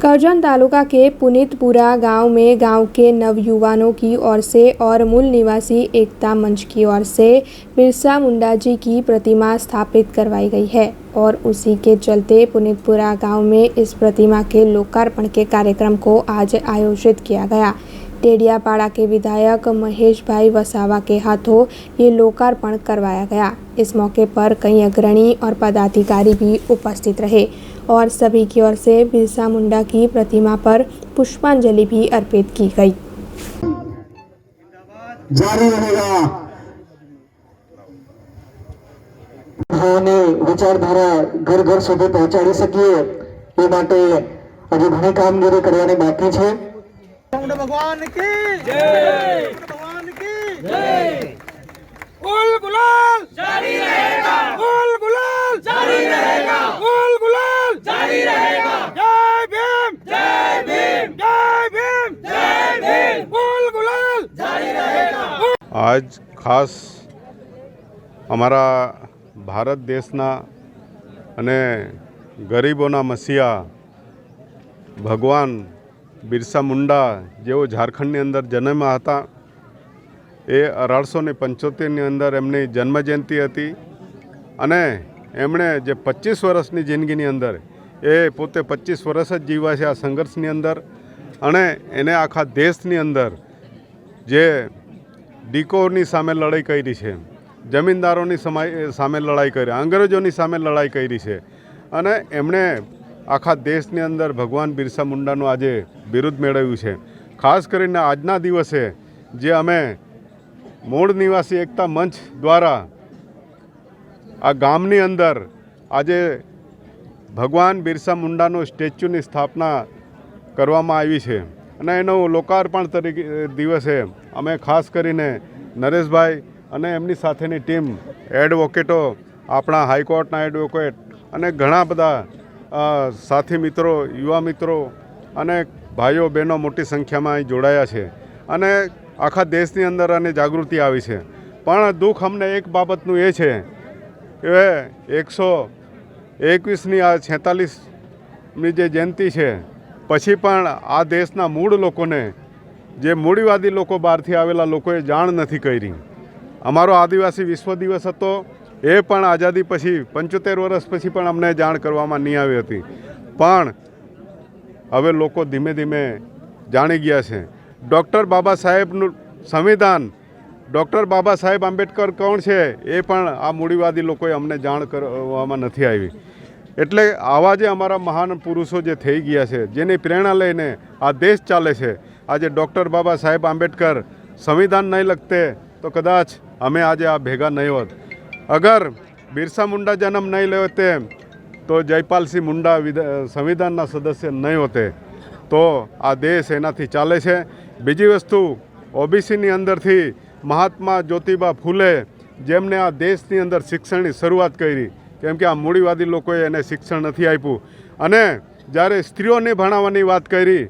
करजन तालुका के पुनितपुरा गांव में गांव के नवयुवानों की ओर से और मूल निवासी एकता मंच की ओर से बिरसा मुंडा जी की प्रतिमा स्थापित करवाई गई है और उसी के चलते पुनितपुरा गांव में इस प्रतिमा के लोकार्पण के कार्यक्रम को आज आयोजित किया गया। टेडियापाड़ा के विधायक महेश भाई वसावा के हाथों ये लोकार्पण करवाया गया। इस मौके पर कई अग्रणी और पदाधिकारी भी उपस्थित रहे और सभी की ओर से बिरसा मुंडा की प्रतिमा पर पुष्पांजलि भी अर्पित की गई। जारी रहेगा विचारधारा घर घर सुधी पहोंचाड़ी सकीए ए माटे हजू घणी कामगीरी करवानी बाकी छे। भगवान की जय, भगवान की जय। गुल गुलाल जारी रहेगा, गुल गुलाल जारी रहेगा, गुल गुलाल जारी रहेगा। जय भीम, जय भीम, जय भीम, जय भीम। गुल गुलाल जारी रहेगा। आज खास અમારા ભારત દેશના અને ગરીબોના મસીહા ભગવાન બિરસા મુંડા જેઓ ઝારખંડની અંદર જન્મ્યા હતા, એ 1875ની અંદર એમની જન્મજયંતિ હતી અને એમણે જે 25 વર્ષની જિંદગીની અંદર એ પોતે 25 વર્ષ જ જીવ્યા છે આ સંઘર્ષની અંદર અને એને આખા દેશની અંદર જે ડીકોની સામે લડાઈ કરી છે, જમીનદારોની સામે લડાઈ કરી, અંગ્રેજોની સામે લડાઈ કરી છે અને એમણે આખા દેશની અંદર ભગવાન બિરસા મુંડાનું આજે બિરુદ મેળવ્યું છે. ખાસ કરીને આજના દિવસે જે અમે મૂળ નિવાસી એકતા મંચ દ્વારા આ ગામની અંદર આજે ભગવાન બિરસા મુંડાનું સ્ટેચ્યુની સ્થાપના કરવામાં આવી છે અને એનું લોકાર્પણ તરીકે દિવસે અમે ખાસ કરીને નરેશભાઈ અને એમની સાથેની ટીમ, એડવોકેટો, આપણા હાઈકોર્ટના એડવોકેટ અને ઘણા બધા સાથી મિત્રો, યુવા મિત્રો અને ભાઈઓ બહેનો મોટી સંખ્યામાં અહીં જોડાયા છે અને આખા દેશની અંદર આની જાગૃતિ આવી છે. પણ દુઃખ અમને એક બાબતનું એ છે કે 121ની આ 46મી જે જયંતિ છે પછી પણ આ દેશના મૂળ લોકોને, જે મૂડીવાદી લોકો બહારથી આવેલા લોકોએ જાણ નથી કરી. અમારો આદિવાસી વિશ્વ દિવસ હતો, એ પણ આઝાદી પછી 75 વર્ષ પછી પણ અમને જાણ કરવામાં નહીં આવી હતી. પણ હવે લોકો ધીમે ધીમે જાણી ગયા છે. ડૉક્ટર બાબા સાહેબનું સંવિધાન, ડૉક્ટર બાબા સાહેબ આંબેડકર કોણ છે એ પણ આ મૂડીવાદી લોકોએ અમને જાણ કરવામાં નથી આવી. એટલે આવા જે અમારા મહાન પુરુષો જે થઈ ગયા છે, જેની પ્રેરણા લઈને આ દેશ ચાલે છે, આજે ડૉક્ટર બાબા સાહેબ આંબેડકર સંવિધાન નહીં લખતે તો કદાચ અમે આજે આ ભેગા નહીં હોત. અગર બિરસા મુંડા જન્મ નહીં લેવો તેમ તો જયપાલસિંહ મુંડા સંવિધાનના સદસ્ય નહીં હોતે. તો આ દેશ એનાથી ચાલે છે. બીજી વસ્તુ, ઓબીસીની અંદરથી મહાત્મા જ્યોતિબા ફૂલે જેમને આ દેશની અંદર શિક્ષણની શરૂઆત કરી, કેમ કે આ મૂડીવાદી લોકોએ એને શિક્ષણ નથી આપ્યું અને જ્યારે સ્ત્રીઓને ભણાવવાની વાત કરી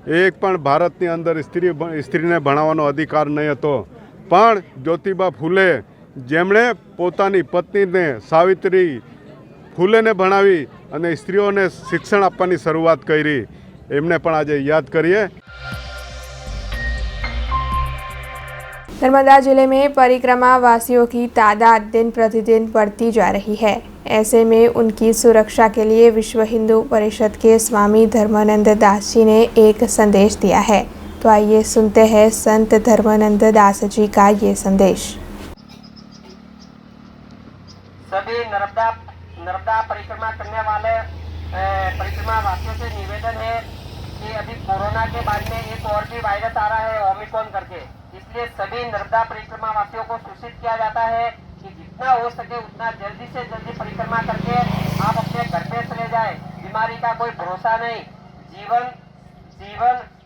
એક પણ ભારતની અંદર સ્ત્રીને ભણાવવાનો અધિકાર નહીં હતો, પણ જ્યોતિબા ફૂલે જેમણે પોતાની પત્નીને સાવિત્રી ફૂલેને ભણાવી અને સ્ત્રીઓને શિક્ષણ આપવાની શરૂઆત કરી, એમને પણ આજે યાદ કરીએ। नर्मदा जिले में परिक्रमा वासियों की तादाद दिन प्रतिदिन बढ़ती जा रही है। ऐसे में उनकी सुरक्षा के लिए विश्व हिंदू परिषद के स्वामी धर्मानंद दास जी ने एक संदेश दिया है। तो आइए सुनते हैं संत धर्मानंद दास जी का ये संदेश। सभी नर्मदा परिक्रमा करने वाले परिक्रमा वासियों से निवेदन है कि अभी कोरोना के बाद में एक और भी वायरस आ रहा है ओमिक्रॉन करके, इसलिए सभी नर्मदा परिक्रमा वासियों को सूचित किया जाता है कि जितना हो सके उतना जल्दी से जल्दी परिक्रमा करके आप अपने घर पे चले जाए। बीमारी का कोई भरोसा नहीं, जीवन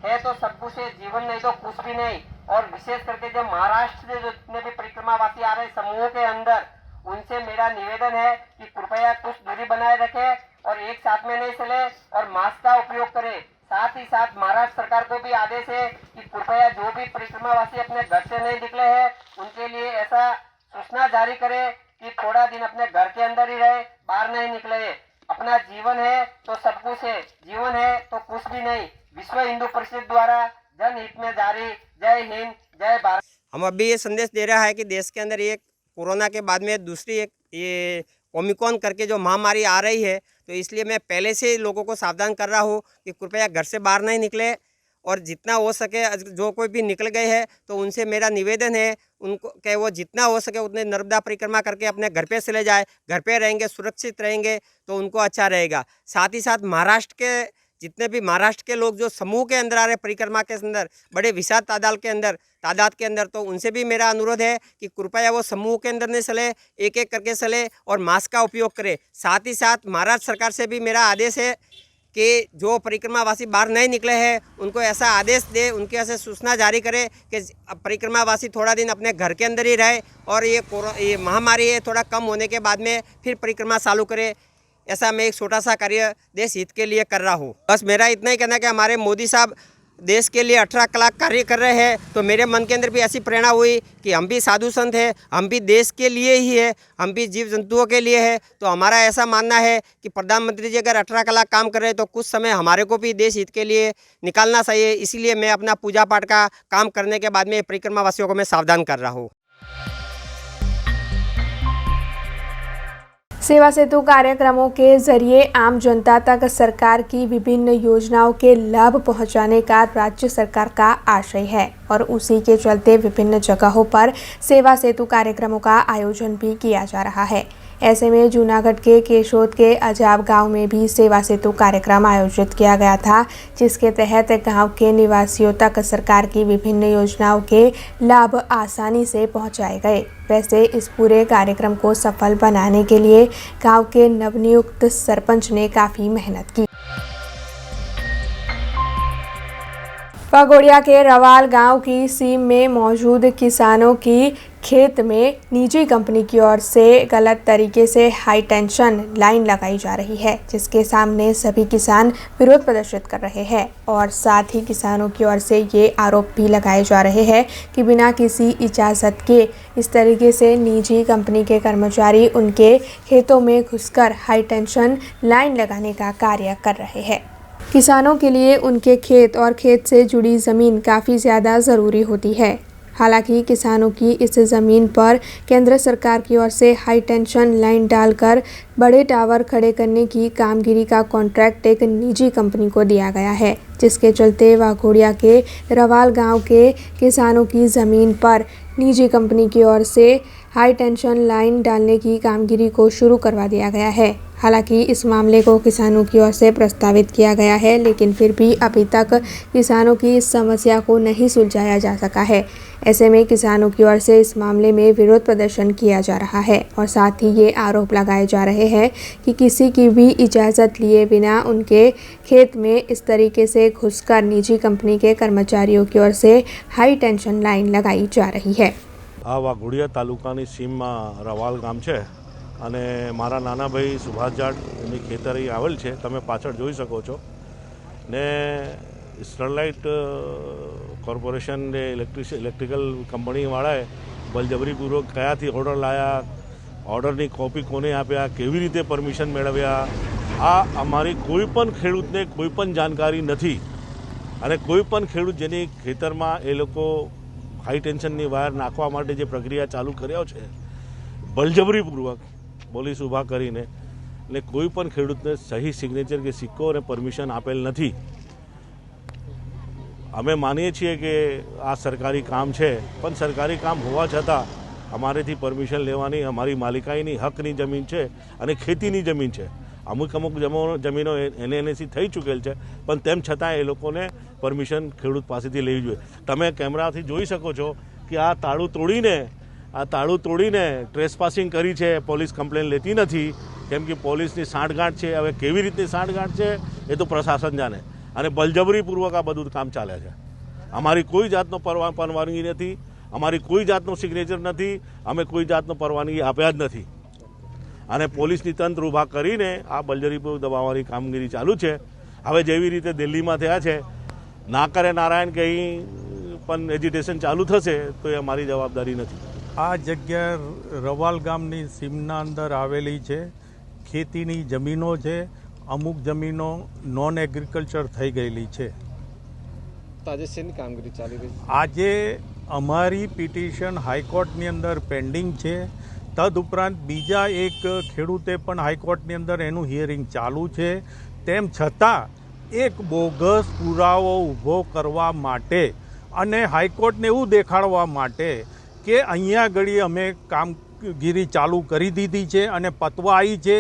है तो सब कुछ है, जीवन नहीं तो कुछ भी नहीं। और विशेष करके जो महाराष्ट्र से जितने भी परिक्रमा वासी आ रहे समूह के अंदर, उनसे मेरा निवेदन है कि कृपया कुछ दूरी बनाए रखें और एक साथ में नहीं चले और मास्क का उपयोग करें। साथ ही साथ महाराष्ट्र सरकार को भी आदेश है कि कृपया जो भी परिक्रमावासी अपने घर से नहीं निकले हैं उनके लिए ऐसा सूचना जारी करे कि थोड़ा दिन अपने घर के अंदर ही रहे, बाहर नहीं निकले। अपना जीवन है तो सब कुछ है, जीवन है तो कुछ भी नहीं। विश्व हिंदू परिषद द्वारा जनहित में जारी। जय हिंद, जय भारत। हम अभी ये संदेश दे रहा है कि देश के अंदर एक कोरोना के बाद में दूसरी एक ये ओमिक्रॉन करके जो महामारी आ रही है, तो इसलिए मैं पहले से लोगों को सावधान कर रहा हूँ कि कृपया घर से बाहर नहीं निकले और जितना हो सके जो कोई भी निकल गए हैं तो उनसे मेरा निवेदन है उनको कि वो जितना हो सके उतने नर्मदा परिक्रमा करके अपने घर पे चले जाए। घर पे रहेंगे, सुरक्षित रहेंगे तो उनको अच्छा रहेगा। साथ ही साथ महाराष्ट्र के जितने भी महाराष्ट्र के लोग जो समूह के अंदर आ रहे परिक्रमा के अंदर बड़े विशाल तादाद के अंदर तो उनसे भी मेरा अनुरोध है कि कृपया वो समूह के अंदर नहीं चले, एक एक करके चले और मास्क का उपयोग करें। साथ ही साथ महाराष्ट्र सरकार से भी मेरा आदेश है कि जो परिक्रमावासी बाहर नहीं निकले हैं उनको ऐसा आदेश दे, उनके ऐसे सूचना जारी करे कि परिक्रमावासी थोड़ा दिन अपने घर के अंदर ही रहे और ये महामारी है थोड़ा कम होने के बाद में फिर परिक्रमा चालू करे। ऐसा मैं एक छोटा सा कार्य देश हित के लिए कर रहा हूँ। बस मेरा इतना ही कहना है कि हमारे मोदी साहब देश के लिए 18 कलाक कार्य कर रहे हैं, तो मेरे मन के अंदर भी ऐसी प्रेरणा हुई कि हम भी साधु संत हैं, हम भी देश के लिए ही है, हम भी जीव जंतुओं के लिए है। तो हमारा ऐसा मानना है कि प्रधानमंत्री जी अगर 18 कलाक काम कर रहे हैं तो कुछ समय हमारे को भी देश हित के लिए निकालना चाहिए। इसीलिए मैं अपना पूजा पाठ का काम करने के बाद में परिक्रमावासियों को मैं सावधान कर रहा हूँ। सेवा सेतु कार्यक्रमों के जरिए आम जनता तक सरकार की विभिन्न योजनाओं के लाभ पहुंचाने का राज्य सरकार का आशय है और उसी के चलते विभिन्न जगहों पर सेवा सेतु कार्यक्रमों का आयोजन भी किया जा रहा है। ऐसे में जूनागढ़ के केशोद के अजाब गांव में भी सेवा सेतु कार्यक्रम आयोजित किया गया था, जिसके तहत गांव के निवासियों तक सरकार की विभिन्न योजनाओं के लाभ आसानी से पहुंचाए गए। वैसे इस पूरे कार्यक्रम को सफल बनाने के लिए गांव के नवनियुक्त सरपंच ने काफ़ी मेहनत की। वाघोड़िया के रवाल गांव की सीम में मौजूद किसानों की खेत में निजी कंपनी की ओर से गलत तरीके से हाई टेंशन लाइन लगाई जा रही है, जिसके सामने सभी किसान विरोध प्रदर्शित कर रहे हैं और साथ ही किसानों की ओर से ये आरोप भी लगाए जा रहे हैं कि बिना किसी इजाज़त के इस तरीके से निजी कंपनी के कर्मचारी उनके खेतों में घुसकर हाई टेंशन लाइन लगाने का कार्य कर रहे हैं। किसानों के लिए उनके खेत और खेत से जुड़ी ज़मीन काफ़ी ज़्यादा ज़रूरी होती है। हालांकि किसानों की इस ज़मीन पर केंद्र सरकार की ओर से हाई टेंशन लाइन डालकर बड़े टावर खड़े करने की कामगिरी का कॉन्ट्रैक्ट एक निजी कंपनी को दिया गया है, जिसके चलते वाघोड़िया के रवाल गांव के किसानों की ज़मीन पर निजी कंपनी की ओर से हाई टेंशन लाइन डालने की कामगिरी को शुरू करवा दिया गया है। हालांकि इस मामले को किसानों की ओर से प्रस्तावित किया गया है, लेकिन फिर भी अभी तक किसानों की इस समस्या को नहीं सुलझाया जा सका है। ऐसे में किसानों की ओर से इस मामले में विरोध प्रदर्शन किया जा रहा है और साथ ही ये आरोप लगाए जा रहे हैं कि किसी की भी इजाज़त लिए बिना उनके खेत में इस तरीके से घुसकर निजी कंपनी के कर्मचारियों की ओर से हाई टेंशन लाइन लगाई जा रही है। आ वाघोड़िया तालुकानी सीमમાં રવાલ ગામ છે અને મારા નાના ભાઈ સુભાષ જાટ એની ખેતરી આવેલ છે, તમે પાછળ જોઈ શકો છો ને સ્ટરલાઇટ કોર્પોરેશન ને ઇલેક્ટ્રિકલ કંપનીવાળાએ બળજબરીપૂર્વક કયાથી ઓર્ડર લાયા, ઓર્ડરની કોપી કોને આપ્યા, કેવી રીતે પરમિશન મેળવ્યા, આ અમારી કોઈ પણ ખેડૂતને કોઈ પણ જાણકારી નથી. અને કોઈ પણ ખેડૂત જેની ખેતરમાં એ લોકો હાઈ ટેન્શનની વાયર નાખવા માટે જે પ્રક્રિયા ચાલુ કર્યો છે બળજબરીપૂર્વક પોલીસ ઊભા કરીને, એટલે કોઈ પણ ખેડૂતને સહી સિગ્નેચર કે સિક્કો અને પરમિશન આપેલ નથી. અમે માનીએ છીએ કે આ સરકારી કામ છે, પણ સરકારી કામ હોવા છતાં અમારેથી પરમિશન લેવાની અમારી માલિકાઈની હકની જમીન છે અને ખેતીની જમીન છે. અમુક જમીનો NNAC થઈ ચૂકેલ છે, પણ તેમ છતાં એ લોકોને પરમિશન ખેડૂત પાસેથી લેવી જોઈએ. તમે કેમેરાથી જોઈ શકો છો કે આ તાળું તોડીને ટ્રેસપાસિંગ કરી છે. પોલીસ કમ્પ્લેન લેતી નથી, કેમ કે પોલીસની સાંઠગાંઠ છે. હવે કેવી રીતની સાંઠગાંઠ છે એ તો પ્રશાસન જાણે. અને બળજબરીપૂર્વક આ બધું કામ ચાલે છે. અમારી કોઈ જાતનો પરવાનગી નથી, અમારી કોઈ જાતનું સિગ્નેચર નથી, અમે કોઈ જાતનો પરવાનગી આપ્યા જ નથી. અને પોલીસની તંત્ર ઊભા કરીને આ બળજબરીપૂર્વક દબાવવાની કામગીરી ચાલુ છે. હવે જેવી રીતે દિલ્હીમાં થયા છે, ના કરે નારાયણ કે અહીં પણ એજિટેશન ચાલુ થશે તો એ અમારી જવાબદારી નથી. આ જગ્યા રવાલ ગામની સીમના અંદર આવેલી છે. ખેતીની જમીનો છે, અમુક જમીનો નોન એગ્રીકલ્ચર થઈ ગયેલી છે. આજે શેની કામગીરી ચાલી રહી છે? આજે અમારી પિટિશન હાઈકોર્ટની અંદર પેન્ડિંગ છે. તદુપરાંત બીજા એક ખેડૂતે પણ હાઈકોર્ટની અંદર એનું હિયરિંગ ચાલુ છે. તેમ છતાં એક બોગસ પુરાવો ઊભો કરવા માટે અને હાઈકોર્ટને એવું દેખાડવા માટે કે અહીંયા ઘડી અમે કામગીરી ચાલુ કરી દીધી છે અને પતવા આવી છે,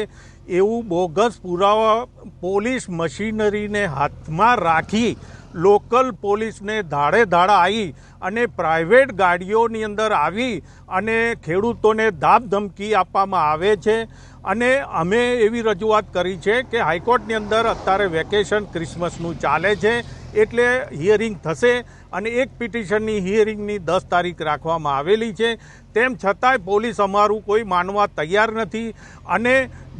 એવું બોગસ પુરાવા પોલીસ મશીનરીને હાથમાં રાખી લોકલ પોલીસને ધાડે ધાડા આવી અને પ્રાઇવેટ ગાડીઓની અંદર આવી અને ખેડૂતોને દાબ ધમકી આપવામાં આવે છે. અને અમે એવી રજૂઆત કરી છે કે હાઈકોર્ટની અંદર અત્યારે વેકેશન ક્રિસમસનું ચાલે છે, એટલે હિયરિંગ થશે અને એક પિટિશનની હિયરિંગની 10 તારીખ રાખવામાં આવેલી છે. તેમ છતાંય પોલીસ અમારું કોઈ માનવા તૈયાર નથી અને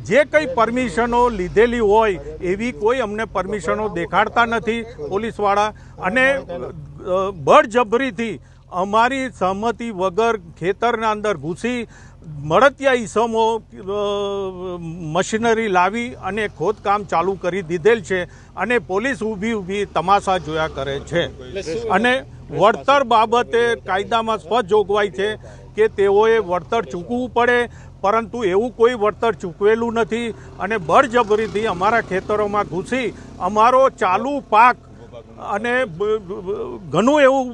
જે કંઈ પરમિશનો લીધેલી હોય એવી કોઈ અમને પરમિશનો દેખાડતા નથી પોલીસવાળા. અને બળજબરીથી અમારી સહમતિ વગર ખેતરના અંદર ઘૂસી મળતિયા ઈસમો મશીનરી લાવી અને ખોદકામ ચાલુ કરી દીધેલ છે અને પોલીસ ઊભી તમાશા જોયા કરે છે. અને વળતર બાબતે કાયદામાં સ્પષ્ટ જોગવાઈ છે કે તેઓએ વળતર ચૂકવવું પડે, પરંતુ એવું કોઈ વળતર ચૂકવેલું નથી અને બળજબરીથી અમારા ખેતરોમાં ઘૂસી અમારો ચાલુ પાક અને ઘણું એવું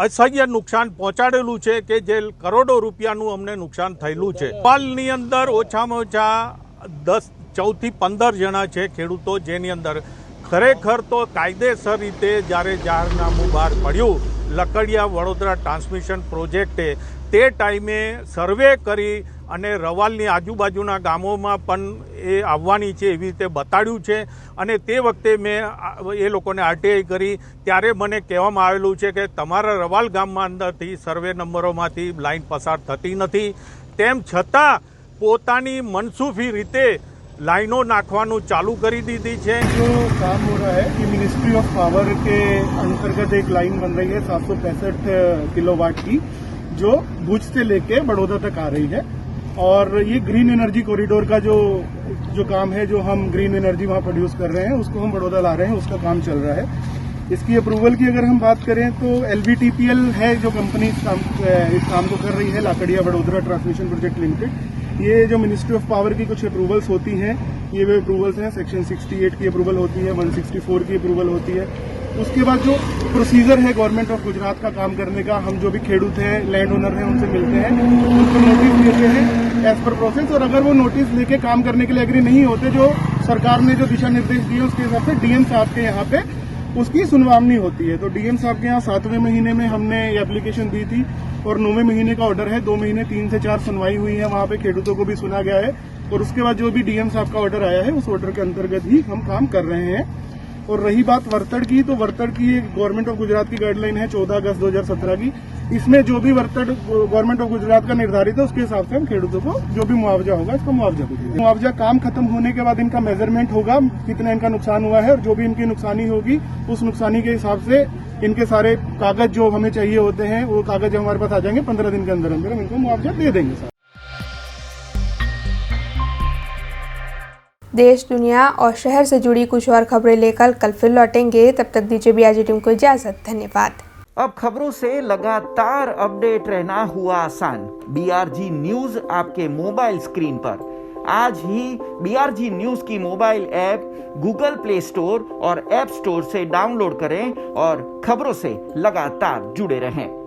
અસહ્ય નુકસાન પહોંચાડેલું છે કે જે કરોડો રૂપિયાનું અમને નુકસાન થયેલું છે. પાલની અંદર ઓછામાં ઓછા 14 થી 15 જણા છે ખેડૂતો, જેની અંદર ખરેખર તો કાયદેસર રીતે જ્યારે જાહેરનામું બહાર પડ્યું લકડિયા વડોદરા ટ્રાન્સમિશન પ્રોજેક્ટે, તે ટાઈમે સર્વે કરી અને રવાલની આજુબાજુના ગામોમાં પણ એ આવવાની છે એવી રીતે બતાડ્યું છે. અને તે વખતે મેં એ લોકોને RTI કરી ત્યારે મને કહેવામાં આવેલું છે કે તમારા રવાલ ગામમાં અંદરથી સર્વે નંબરોમાંથી લાઈન પસાર થતી નથી. તેમ છતાં પોતાની મનસૂફી રીતે लाइनों नाखवानु चालू करी दी है. जो काम हो रहा है कि मिनिस्ट्री ऑफ पावर के अंतर्गत एक लाइन बन रही है 765 किलोवाट की, जो भुज से लेके बड़ौदा तक आ रही है. और ये ग्रीन एनर्जी कॉरिडोर का जो काम है, जो हम ग्रीन एनर्जी वहाँ प्रोड्यूस कर रहे हैं उसको हम बड़ौदा ला रहे हैं, उसका काम चल रहा है. इसकी अप्रूवल की अगर हम बात करें तो LVTPL है जो कंपनी इस काम को कर रही है, लाकड़िया वडोदरा ट्रांसमिशन प्रोजेक्ट लिमिटेड. ये जो मिनिस्ट्री ऑफ पावर की कुछ अप्रूवल्स होती हैं, ये वे अप्रूवल्स हैं. सेक्शन 68 की अप्रूवल होती है, 164 की अप्रूवल होती है. उसके बाद जो प्रोसीजर है गवर्नमेंट ऑफ गुजरात का काम करने का, हम जो भी खेडूत हैं, लैंड ओनर हैं, उनसे मिलते हैं, उनको नोटिस देते हैं एज पर प्रोसेस. और अगर वो नोटिस लेके काम करने के लिए एग्री नहीं होते, जो सरकार ने जो दिशा निर्देश दिए उसके हिसाब से DM साहब के यहाँ पे उसकी सुनवाई होती है. तो DM साहब के यहाँ 7वें महीने में हमने ये एप्लीकेशन दी थी और 9वें महीने का ऑर्डर है. 2 महीने 3 से 4 सुनवाई हुई है, वहाँ पे खेडूतों को भी सुना गया है. और उसके बाद जो भी DM साहब का ऑर्डर आया है उस ऑर्डर के अंतर्गत ही हम काम कर रहे हैं. और रही बात वर्तड़ की, तो वर्तड़ की गवर्नमेंट ऑफ गुजरात की गाइडलाइन है 14 अगस्त 2017 की इसमें जो भी वर्तन गवर्नमेंट ऑफ गुजरात का निर्धारित है उसके हिसाब से हम खेडूतों को जो भी मुआवजा होगा इसका मुआवजा भी देंगे। मुआवजा काम खत्म होने के बाद इनका मेजरमेंट होगा, कितना इनका नुकसान हुआ है, और जो भी इनकी नुकसानी होगी उस नुकसानी के हिसाब से इनके सारे कागज जो हमें चाहिए होते हैं वो कागज हमारे पास आ जाएंगे। 15 दिन के अंदर अंदर हम इनको मुआवजा दे देंगे सर। देश, दुनिया और शहर से जुड़ी कुछ और खबरें लेकर कल फिर लौटेंगे। तब तक दीजिए BRG टीम को इजाजत। धन्यवाद। अब खबरों से लगातार अपडेट रहना हुआ आसान। BRG न्यूज आपके मोबाइल स्क्रीन पर। आज ही BRG न्यूज की mobile app Google play store और ऐप स्टोर से डाउनलोड करें और खबरों से लगातार जुड़े रहें।